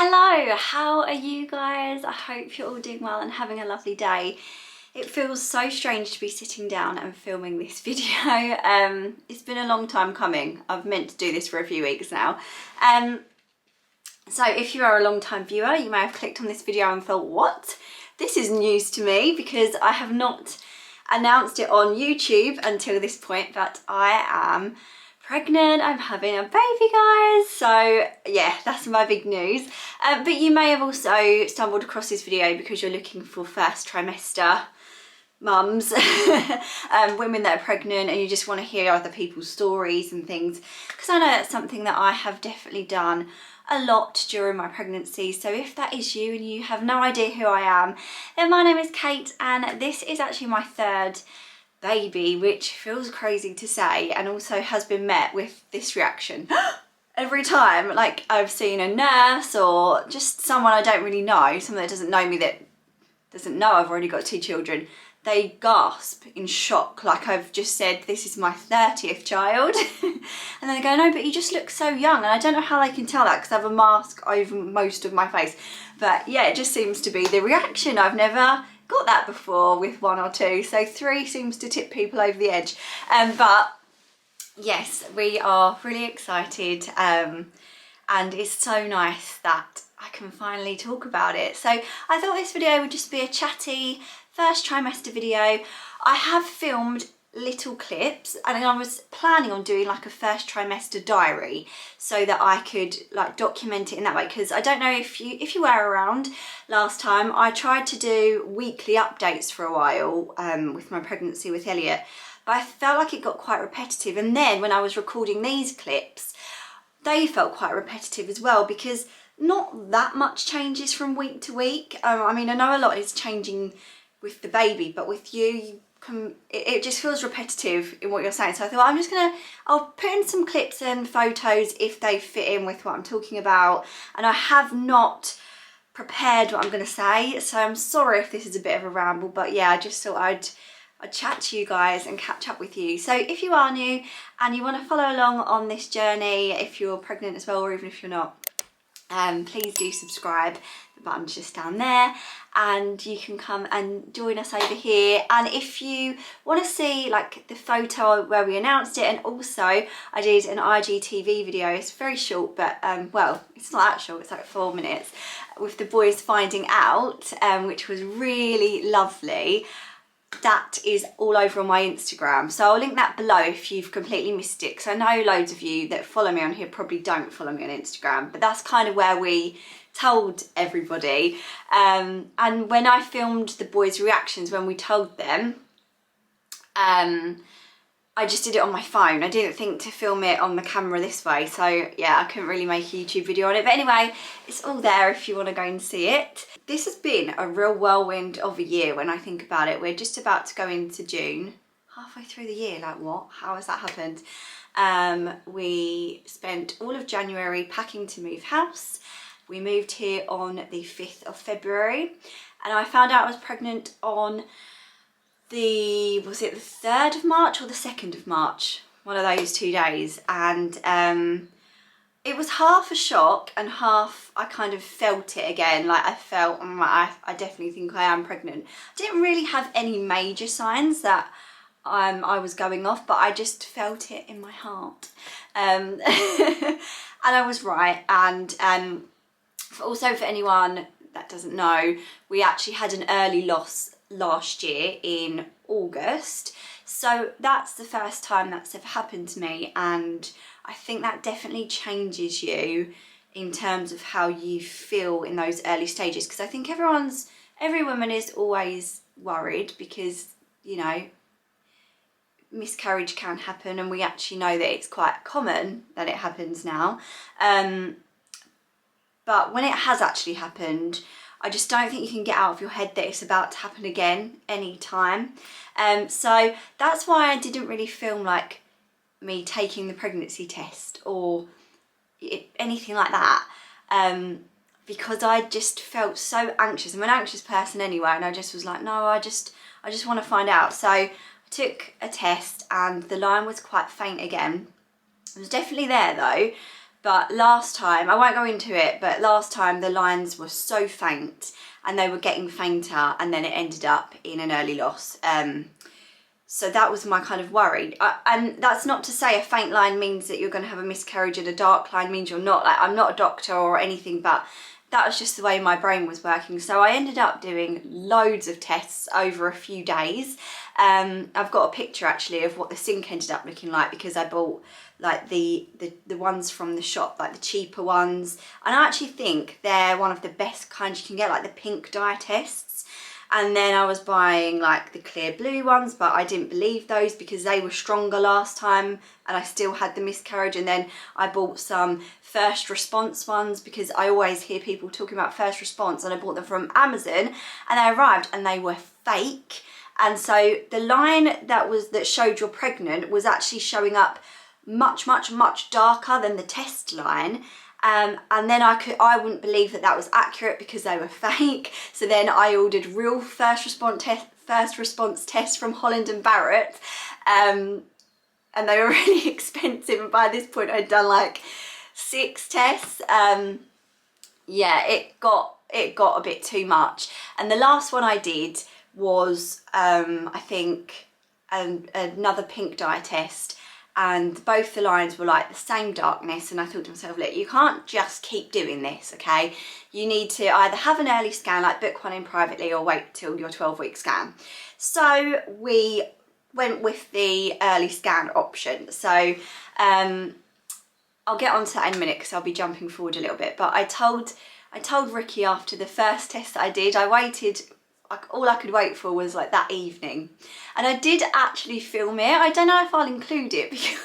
Hello, how are you guys? I hope you're all doing well and having a lovely day. It feels so strange to be sitting down and filming this video. It's been a long time coming. I've meant to do this for a few weeks now. So if you are a long time viewer, you may have clicked on this video and thought, what? This is news to me because I have not announced it on YouTube until this point that I am pregnant. I'm having a baby, guys. So yeah, that's my big news. But you may have also stumbled across this video because you're looking for first trimester mums, women that are pregnant, and you just want to hear other people's stories and things, because I know that's something that I have definitely done a lot during my pregnancy. So if that is you and you have no idea who I am, then my name is Kate and this is actually my third baby, which feels crazy to say, and also has been met with this reaction every time. Like, I've seen a nurse or just someone I don't really know, someone that doesn't know me, that doesn't know I've already got 2 children, they gasp in shock, like I've just said this is my 30th child. And then they go, no, but you just look so young. And I don't know how they can tell that because I have a mask over most of my face. But yeah, it just seems to be the reaction. I've never got that before with 1 or 2, so 3 seems to tip people over the edge. But yes, we are really excited, and it's so nice that I can finally talk about it. So I thought this video would just be a chatty first trimester video. I have filmed little clips and I was planning on doing like a first trimester diary so that I could like document it in that way, because I don't know if you were around last time. I tried to do weekly updates for a while with my pregnancy with Elliot, but I felt like it got quite repetitive, and then when I was recording these clips they felt quite repetitive as well, because not that much changes from week to week. I mean, I know a lot is changing with the baby, but with you, it just feels repetitive in what you're saying. So I thought I'll put in some clips and photos if they fit in with what I'm talking about. And I have not prepared what I'm going to say, so I'm sorry if this is a bit of a ramble, but yeah, I just thought I'd chat to you guys and catch up with you. So if you are new and you want to follow along on this journey, if you're pregnant as well, or even if you're not, please do subscribe. The button's just down there, and you can come and join us over here. And if you want to see like the photo where we announced it, and also I did an IGTV video, it's very short, but well, it's not that short, it's like 4 minutes, with the boys finding out, which was really lovely. That is all over on my Instagram, so I'll link that below if you've completely missed it, because I know loads of you that follow me on here probably don't follow me on Instagram, but that's kind of where we told everybody. And when I filmed the boys' reactions when we told them, I just did it on my phone. I didn't think to film it on the camera this way, so yeah, I couldn't really make a YouTube video on it. But anyway, it's all there if you want to go and see it. This has been a real whirlwind of a year when I think about it. We're just about to go into June, halfway through the year. Like, what? How has that happened? We spent all of January packing to move house. We moved here on the 5th of February, and I found out I was pregnant on was it the 3rd of March or the 2nd of March? One of those 2 days. And it was half a shock and half I kind of felt it again. Like, I felt, I definitely think I am pregnant. I didn't really have any major signs that I was going off, but I just felt it in my heart. And I was right. And also for anyone that doesn't know, we actually had an early loss last year in August, so that's the first time that's ever happened to me, and I think that definitely changes you in terms of how you feel in those early stages, because I think every woman is always worried, because, you know, miscarriage can happen, and we actually know that it's quite common that it happens now, but when it has actually happened, I just don't think you can get out of your head that it's about to happen again anytime. So that's why I didn't really film like me taking the pregnancy test or anything like that, because I just felt so anxious. I'm an anxious person anyway, and I just was like, no, I just want to find out. So I took a test and the line was quite faint again. It was definitely there though, But last time, I won't go into it, but last time the lines were so faint and they were getting fainter, and then it ended up in an early loss. So that was my kind of worry. And that's not to say a faint line means that you're going to have a miscarriage and a dark line means you're not. Like, I'm not a doctor or anything, but that was just the way my brain was working. So I ended up doing loads of tests over a few days. I've got a picture actually of what the sink ended up looking like, because I bought like the ones from the shop, like the cheaper ones. And I actually think they're one of the best kinds you can get, like the pink dye tests. And then I was buying like the clear blue ones, but I didn't believe those because they were stronger last time and I still had the miscarriage. And then I bought some first response ones because I always hear people talking about first response, and I bought them from Amazon and they arrived and they were fake. And so the line that showed you're pregnant was actually showing up much darker than the test line. And then I wouldn't believe that was accurate because they were fake. So then I ordered real first response tests from Holland and Barrett, and they were really expensive. And by this point, I'd done like 6 tests. Yeah, it got a bit too much. And the last one I did was I think another pink dye test. And both the lines were like the same darkness, and I thought to myself, look, you can't just keep doing this, okay? You need to either have an early scan, like book one in privately, or wait till your 12-week scan. So we went with the early scan option. So I'll get onto that in a minute because I'll be jumping forward a little bit, but I told Ricky after the first test that I did, I waited, all I could wait for was like that evening. And I did actually film it. I don't know if I'll include it because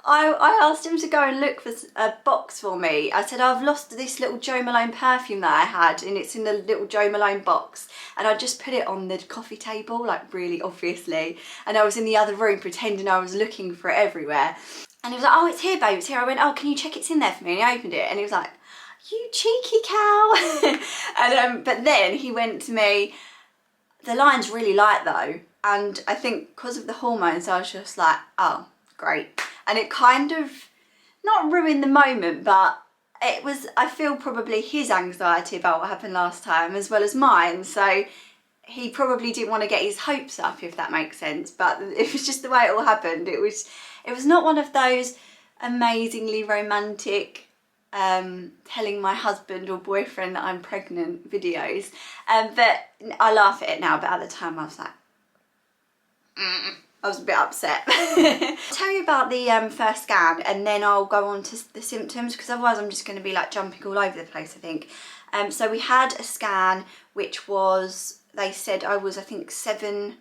I asked him to go and look for a box for me. I said, I've lost this little Jo Malone perfume that I had, and it's in the little Jo Malone box. And I just put it on the coffee table, like really obviously. And I was in the other room pretending I was looking for it everywhere. And he was like, oh, it's here, babe, it's here. I went, oh, can you check it's in there for me? And he opened it and he was like, you cheeky cow. And but then he went to me, the line's really light though, and I think because of the hormones I was just like, oh great. And it kind of not ruined the moment, but it was, I feel, probably his anxiety about what happened last time as well as mine, so he probably didn't want to get his hopes up, if that makes sense. But it was just the way it all happened. It was not one of those amazingly romantic telling my husband or boyfriend that I'm pregnant videos, but I laugh at it now, but at the time I was like, I was a bit upset. I'll tell you about the first scan and then I'll go on to the symptoms, because otherwise I'm just going to be like jumping all over the place, I think. So we had a scan which was, they said I was, I think, 7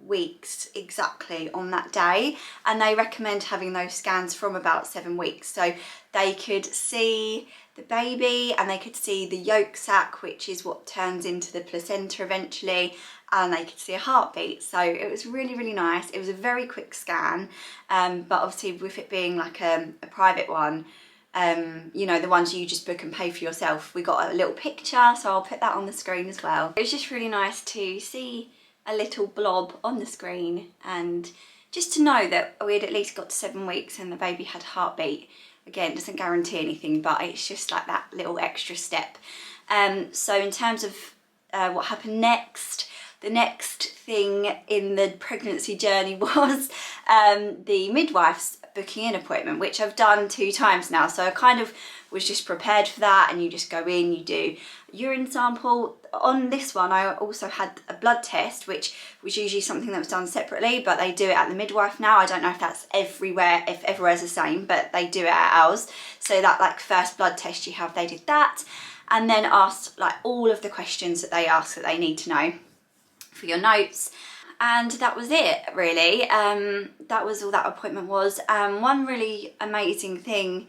weeks exactly on that day, and they recommend having those scans from about 7 weeks, so they could see the baby and they could see the yolk sac, which is what turns into the placenta eventually, and they could see a heartbeat. So it was really nice. It was a very quick scan, but obviously with it being like a private one, you know, the ones you just book and pay for yourself, we got a little picture, so I'll put that on the screen as well. It was just really nice to see a little blob on the screen, and just to know that we had at least got to 7 weeks and the baby had a heartbeat. Again, it doesn't guarantee anything, but it's just like that little extra step. So in terms of what happened next, the next thing in the pregnancy journey was the midwife's booking in appointment, which I've done 2 times now, so I kind of was just prepared for that. And you just go in, you do urine sample. On this one I also had a blood test, which was usually something that was done separately, but they do it at the midwife now. I don't know if that's everywhere, if everywhere's the same, but they do it at ours. So that like first blood test you have, they did that, and then asked like all of the questions that they ask that they need to know for your notes. And that was it, really. That was all that appointment was. One really amazing thing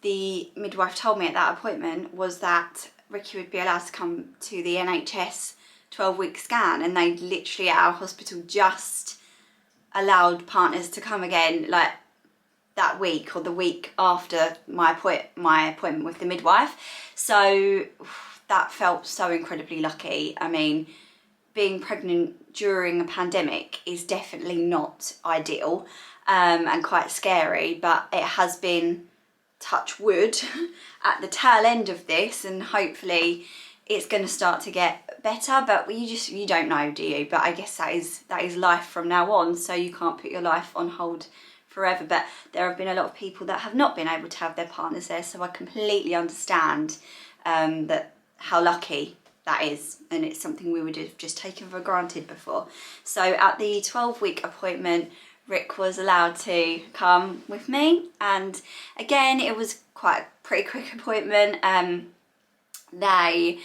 the midwife told me at that appointment was that Ricky would be allowed to come to the NHS 12-week scan, and they literally at our hospital just allowed partners to come again like that week or the week after my appointment with the midwife. So that felt so incredibly lucky. I mean, being pregnant during a pandemic is definitely not ideal, and quite scary, but it has been touch wood, at the tail end of this, and hopefully it's going to start to get better, but you don't know, do you? But I guess that is life from now on, so you can't put your life on hold forever. But there have been a lot of people that have not been able to have their partners there, so I completely understand that how lucky that is, and it's something we would have just taken for granted before. So at the 12-week appointment, Rick was allowed to come with me, and again it was quite a pretty quick appointment. They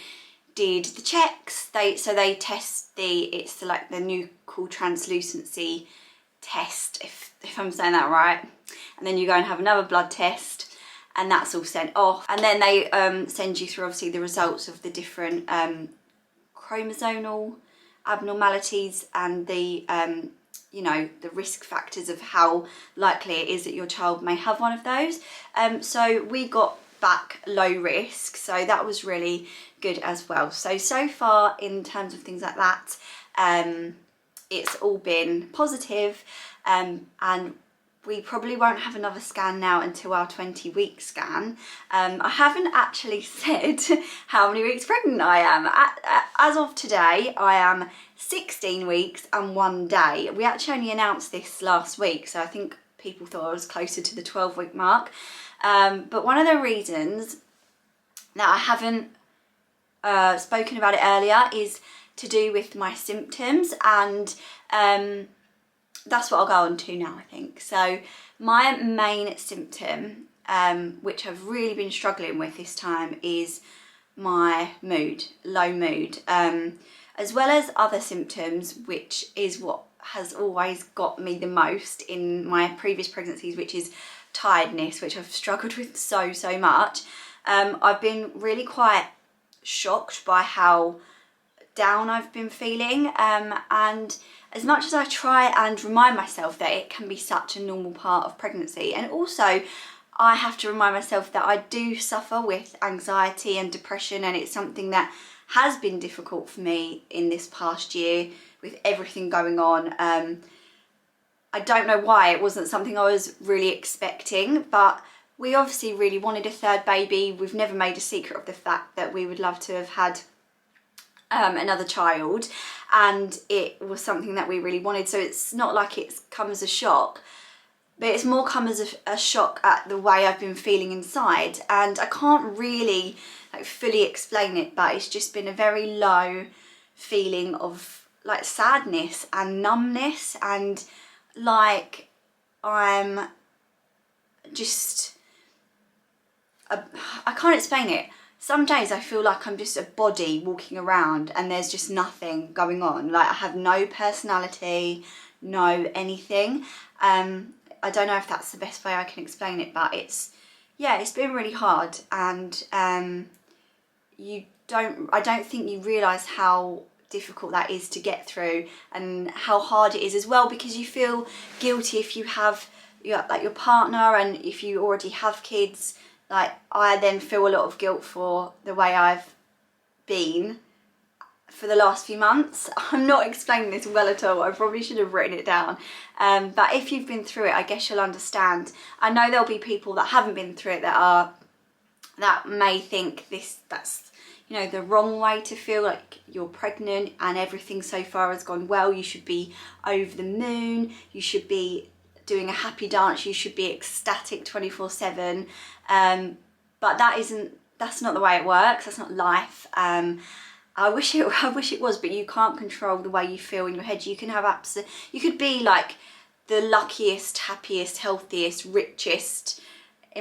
did the checks. They test it's like the nuchal translucency test, if I'm saying that right, and then you go and have another blood test, and that's all sent off, and then they send you through obviously the results of the different chromosomal abnormalities and the you know, the risk factors of how likely it is that your child may have one of those. So we got back low risk, so that was really good as well. So far in terms of things like that, it's all been positive, and we probably won't have another scan now until our 20-week scan. I haven't actually said how many weeks pregnant I am. As of today, I am 16 weeks and 1 day. We actually only announced this last week, so I think people thought I was closer to the 12-week mark. But one of the reasons that I haven't spoken about it earlier is to do with my symptoms, and that's what I'll go on to now, I think. So my main symptom, which I've really been struggling with this time, is my mood, low mood, as well as other symptoms, which is what has always got me the most in my previous pregnancies, which is tiredness, which I've struggled with so much. I've been really quite shocked by how down I've been feeling, and as much as I try and remind myself that it can be such a normal part of pregnancy, and also I have to remind myself that I do suffer with anxiety and depression, and it's something that has been difficult for me in this past year with everything going on. I don't know why it wasn't something I was really expecting, but we obviously really wanted a third baby. We've never made a secret of the fact that we would love to have had another child, and it was something that we really wanted, so it's not like it's come as a shock, but it's more come as a shock at the way I've been feeling inside, and I can't really like fully explain it, but it's just been a very low feeling of like sadness and numbness, and like I'm just I can't explain it. Some days I feel like I'm just a body walking around and there's just nothing going on. Like I have no personality, no anything. I don't know if that's the best way I can explain it, but it's been really hard, and I don't think you realise how difficult that is to get through, and how hard it is as well, because you feel guilty if you have your partner, and if you already have kids. Like I then feel a lot of guilt for the way I've been for the last few months. I'm not explaining this well at all. I probably should have written it down. But if you've been through it, I guess you'll understand. I know there'll be people that haven't been through it that may think that's you know, the wrong way to feel, like you're pregnant and everything so far has gone well. You should be over the moon. You should be doing a happy dance. You should be ecstatic 24/7. But that's not the way it works. That's not life. I wish it was, but you can't control the way you feel in your head. You can have you could be like the luckiest, happiest, healthiest, richest,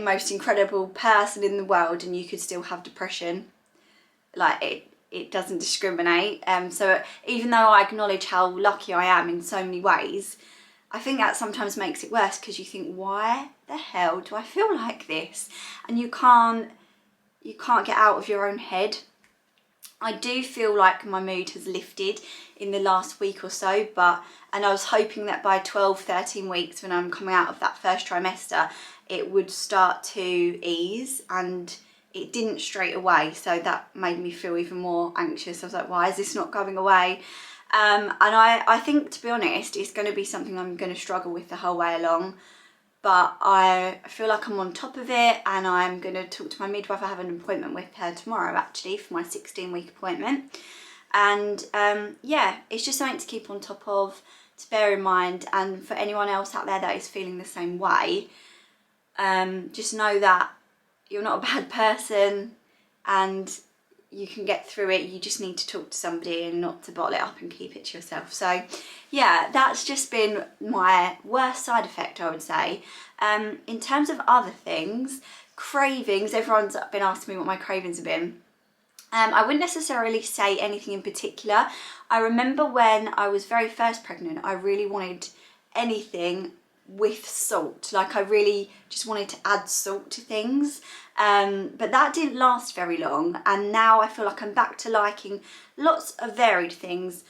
most incredible person in the world, and you could still have depression. Like it doesn't discriminate. So even though I acknowledge how lucky I am in so many ways, I think that sometimes makes it worse, because you think, why the hell do I feel like this? And you can't get out of your own head. I do feel like my mood has lifted in the last week or so, and I was hoping that by 12-13 weeks, when I'm coming out of that first trimester, it would start to ease, and it didn't straight away, so that made me feel even more anxious. I was like, why is this not going away? And I think, to be honest, it's going to be something I'm going to struggle with the whole way along. but I feel like I'm on top of it, and I'm going to talk to my midwife. I have an appointment with her tomorrow actually for my 16-week appointment, and yeah, it's just something to keep on top of, to bear in mind. And for anyone else out there that is feeling the same way, just know that you're not a bad person and you can get through it. You just need to talk to somebody and not to bottle it up and keep it to yourself. So yeah, that's just been my worst side effect, I would say. In terms of other things, cravings, everyone's been asking me what my cravings have been. I wouldn't necessarily say anything in particular. I remember when I was very first pregnant, I really wanted anything with salt. Like I really just wanted to add salt to things, but that didn't last very long, and now I feel like I'm back to liking lots of varied things,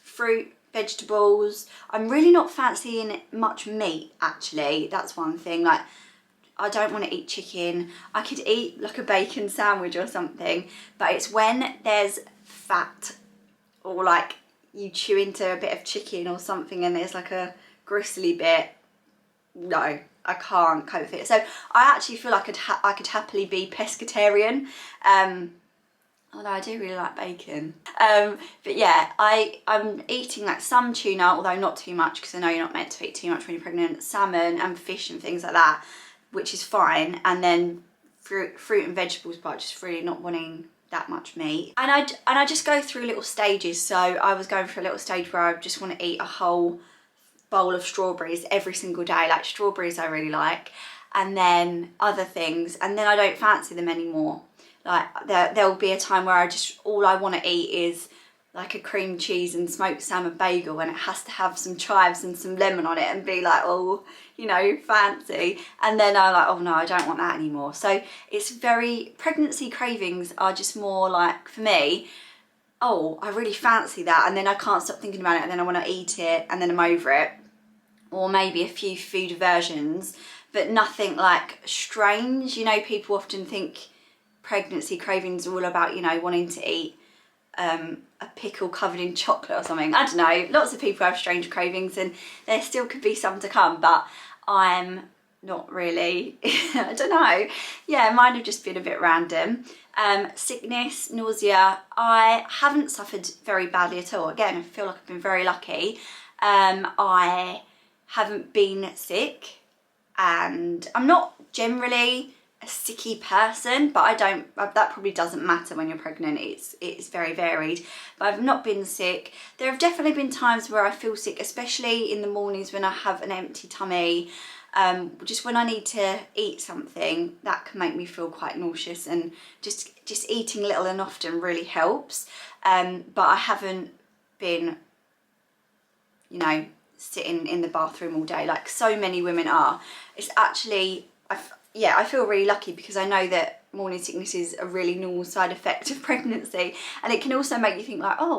fruit, vegetables. I'm really not fancying much meat actually, that's one thing. Like I don't want to eat chicken. I could eat like a bacon sandwich or something, but it's when there's fat, or like you chew into a bit of chicken or something and there's like a gristly bit. No, I can't cope with it. So I actually feel like I could happily be pescatarian, although I do really like bacon. But yeah, I'm eating like some tuna, although not too much, because I know you're not meant to eat too much when you're pregnant. Salmon and fish and things like that, which is fine. And then fruit and vegetables, but just really not wanting that much meat. And I just go through little stages. So I was going through a little stage where I just want to eat a whole bowl of strawberries every single day. Like strawberries I really like, and then other things, and then I don't fancy them anymore. Like there'll be a time where all I want to eat is like a cream cheese and smoked salmon bagel, and it has to have some chives and some lemon on it and be like, oh, you know, fancy. And then I'm like, oh no, I don't want that anymore. So it's pregnancy cravings are just more like, for me, oh, I really fancy that, and then I can't stop thinking about it, and then I want to eat it, and then I'm over it. Or maybe a few food aversions, but nothing like strange. You know, people often think pregnancy cravings are all about, you know, wanting to eat a pickle covered in chocolate or something. I don't know, lots of people have strange cravings, and there still could be some to come, but I'm not really. I don't know. Yeah, mine have just been a bit random. Sickness, nausea, I haven't suffered very badly at all. Again, I feel like I've been very lucky. I haven't been sick, and I'm not generally a sicky person, but that probably doesn't matter when you're pregnant. It's very varied, but I've not been sick. There have definitely been times where I feel sick, especially in the mornings when I have an empty tummy. Just when I need to eat something, that can make me feel quite nauseous, and just eating little and often really helps. But I haven't been, you know, sitting in the bathroom all day like so many women are. It's actually, I feel really lucky, because I know that morning sickness is a really normal side effect of pregnancy, and it can also make you think like, oh,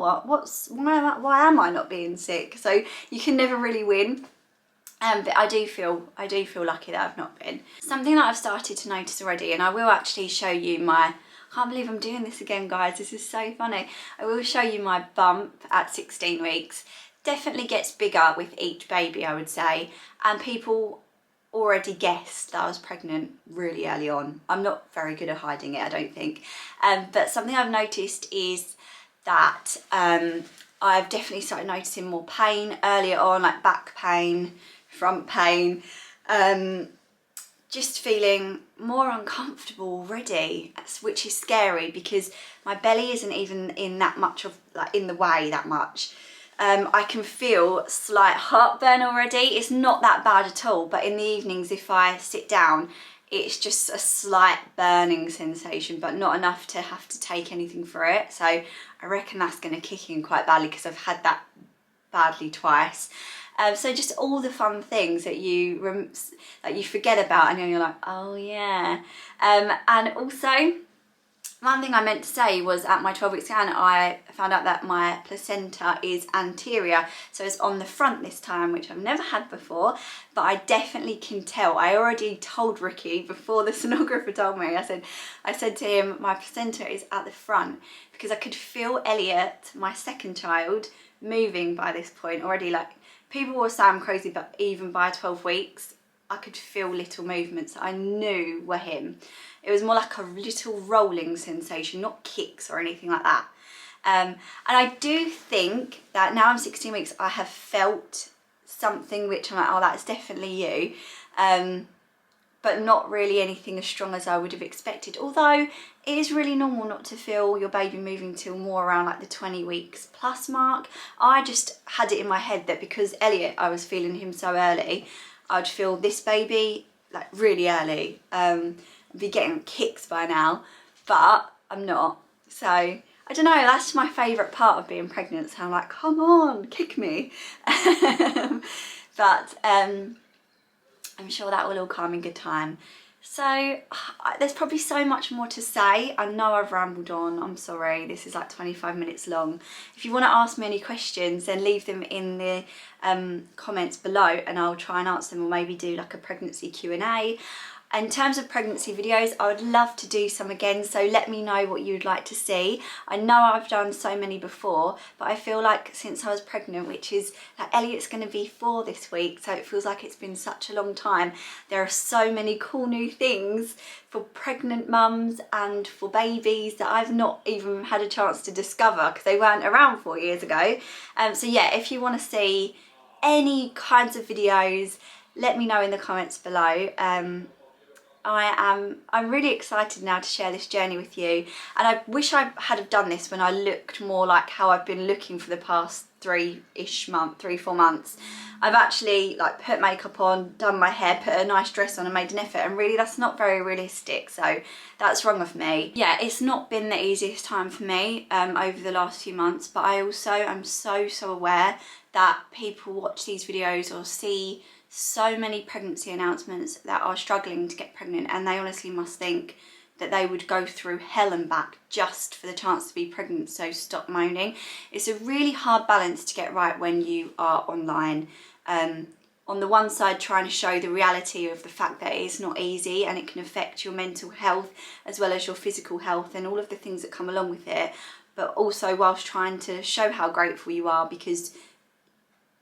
why am I not being sick? So you can never really win. But I do feel lucky that I've not been. Something that I've started to notice already, and I will actually show you I can't believe I'm doing this again, guys. This is so funny. I will show you my bump at 16 weeks. Definitely gets bigger with each baby, I would say, and people already guessed that I was pregnant really early on. I'm not very good at hiding it, I don't think. But something I've noticed is that I've definitely started noticing more pain earlier on, like back pain, front pain, just feeling more uncomfortable already, which is scary, because my belly isn't even in that much of, like, in the way that much. I can feel slight heartburn already. It's not that bad at all, but in the evenings if I sit down, it's just a slight burning sensation, but not enough to have to take anything for it. So I reckon that's going to kick in quite badly, because I've had that badly twice. So just all the fun things that you forget about, and then you're like, oh yeah. And also, one thing I meant to say was at my 12-week scan, I found out that my placenta is anterior, so it's on the front this time, which I've never had before, but I definitely can tell. I already told Ricky before the sonographer told me. I said to him, my placenta is at the front, because I could feel Elliot, my second child, moving by this point already. Like, people will say I'm crazy, but even by 12 weeks, I could feel little movements that I knew were him. It was more like a little rolling sensation, not kicks or anything like that. And I do think that now I'm 16 weeks, I have felt something which I'm like, oh, that's definitely you. But not really anything as strong as I would have expected. Although it is really normal not to feel your baby moving till more around like the 20 weeks plus mark. I just had it in my head that because Elliot, I was feeling him so early, I'd feel this baby like really early. I'd be getting kicks by now, but I'm not. So I don't know, that's my favourite part of being pregnant. So I'm like, come on, kick me. But I'm sure that will all come in good time. So there's probably so much more to say. I know I've rambled on, I'm sorry, this is like 25 minutes long. If you want to ask me any questions, then leave them in the comments below and I'll try and answer them, or maybe do like a pregnancy Q&A. In terms of pregnancy videos, I would love to do some again, so let me know what you'd like to see. I know I've done so many before, but I feel like since I was pregnant, which is, like, Elliot's going to be 4 this week, so it feels like it's been such a long time. There are so many cool new things for pregnant mums and for babies that I've not even had a chance to discover because they weren't around 4 years ago. So yeah, if you want to see any kinds of videos, let me know in the comments below. I'm really excited now to share this journey with you, and I wish I had have done this when I looked more like how I've been looking for the past 3-4 months. I've actually like put makeup on, done my hair, put a nice dress on and made an effort, and really that's not very realistic, so that's wrong of me. Yeah, it's not been the easiest time for me over the last few months, but I also am so aware that people watch these videos or see so many pregnancy announcements that are struggling to get pregnant, and they honestly must think that they would go through hell and back just for the chance to be pregnant, so stop moaning. It's a really hard balance to get right when you are online. On the one side, trying to show the reality of the fact that it is not easy and it can affect your mental health as well as your physical health and all of the things that come along with it, but also whilst trying to show how grateful you are, because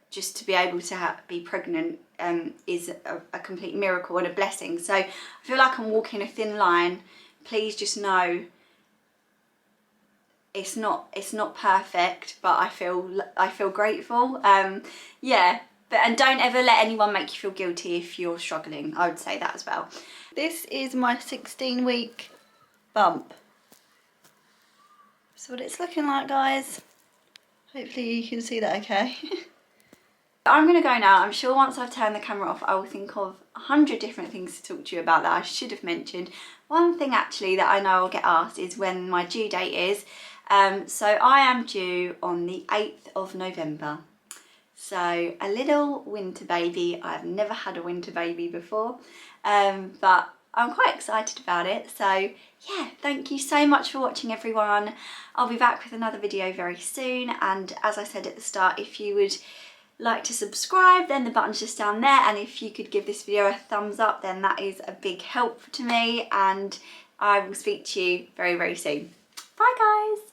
just to be able to be pregnant is a complete miracle and a blessing. So I feel like I'm walking a thin line. Please just know it's not perfect, but I feel grateful. Yeah, and don't ever let anyone make you feel guilty if you're struggling. I would say that as well. This is my 16-week bump. That's what it's looking like, guys. Hopefully you can see that okay. I'm going to go now. I'm sure once I've turned the camera off I will think of 100 different things to talk to you about that I should have mentioned. One thing actually that I know I'll get asked is when my due date is. So I am due on the 8th of November. So a little winter baby. I've never had a winter baby before, but I'm quite excited about it. So yeah, thank you so much for watching, everyone. I'll be back with another video very soon, and as I said at the start, if you would like to subscribe, then the button's just down there, and if you could give this video a thumbs up, then that is a big help to me, and I will speak to you very soon. Bye guys.